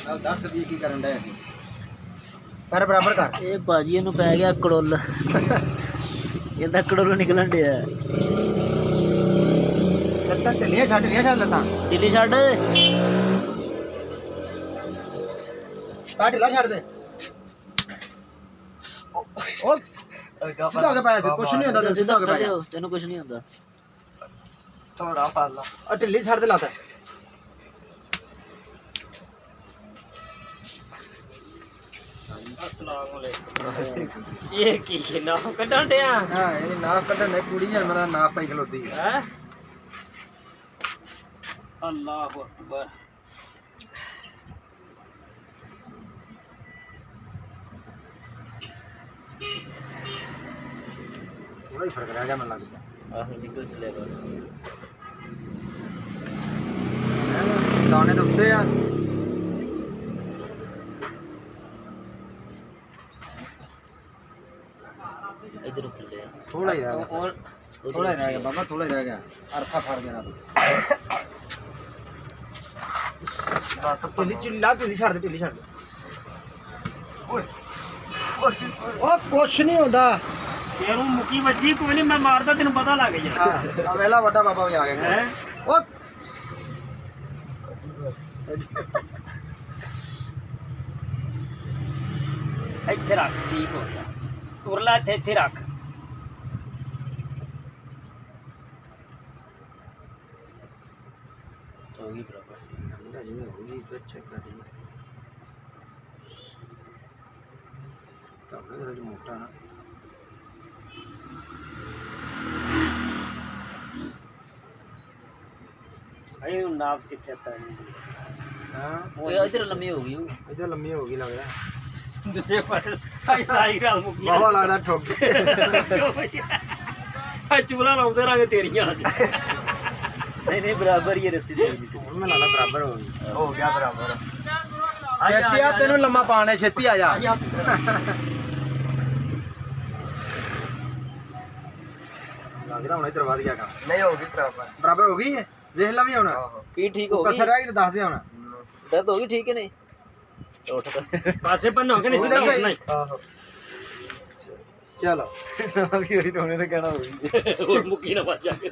10 20 की करन दे कर बराबर कर ਇਹ ਭਾਜੀ ਇਹਨੂੰ ਪੈ ਗਿਆ ਕੜੁੱਲ ਇਹਦਾ ਕੜੁੱਲ ਨਿਕਲਣ ਡਿਆ ਲੱਤਾਂ ਢਿੱਲੀਆਂ ਛੱਡ ਲੱਤਾਂ ਦਿੱਲੀ ਛੱਡ ਪਾ ਢਿੱਲਾ ਛੱਡ ਦੇ ਉਹ ਸਿੱਧਾ ਹੋ ਕੇ ਪਾਇਆ ਸੀ ਕੁਛ ਨਹੀਂ ਹੁੰਦਾ ਤੇ ਸਿੱਧਾ ਹੋ ਕੇ ਪਾਇਆ ਤੈਨੂੰ ਕੁਛ ਨਹੀਂ ਹੁੰਦਾ ਥੋੜਾ ਪਾ ਲਾ ਆ ਢਿੱਲੀ ਛੱਡ ਦੇ ਲੱਤ अस्सलामुअलैकुम ये की ना कटन दिया हां ये ना कटन कुड़ी जन मेरा ना पाई खलोती है अल्लाह अकबर थोड़ा ही फर्क रह गया मन लगता आह निकल चले बस दाने दुखते हैं इधर उतर ले थोड़ा ही रह गया और थोड़ा ही रह गया बाबा थोड़ा ही रह गया अरफा फाड़ देना ढिल्ली छड़ दे ढिल्ली छड़ दे ओ कुछ नहीं होता तेरू मुकी वजी कोई नहीं मैं मारदा तेन पता लग गया हां वेला बड़ा बाबा भी आ गया हैं ओ ਇੱਥੇ ਰੱਖ ਠੀਕ ਹੋ ਗਿਆ ਉਰਲਾ ਇੱਥੇ ਰੱਖ ਹੋਗੀ ਬਰਾਬਰ होगी तो चेक कर रही है मोटा ना अरे नाप कितने आता है हां वो इधर लंबी होगी इधर लंबी होगी लग रहा है दूसरे पर सारी रात मुकी बहुत लगता ठोक चूल्हा लाउंदे रंग तेरियां नहीं बराबर ही रस्सी से मैं लाला बराबर हो गया बराबर छेती आ तेनू लम्मा पाने छेती आ जा लग रहा हूं इधर वध गया काम नहीं होगी बराबर हो गई है देख ला भी होना की ठीक हो गई कसर रह गई तो दस दे होना दर्द होगी ठीक है नहीं उठ पासे पर ना होगा नहीं चलो तो कहना होगी और मुकी ना बच जाके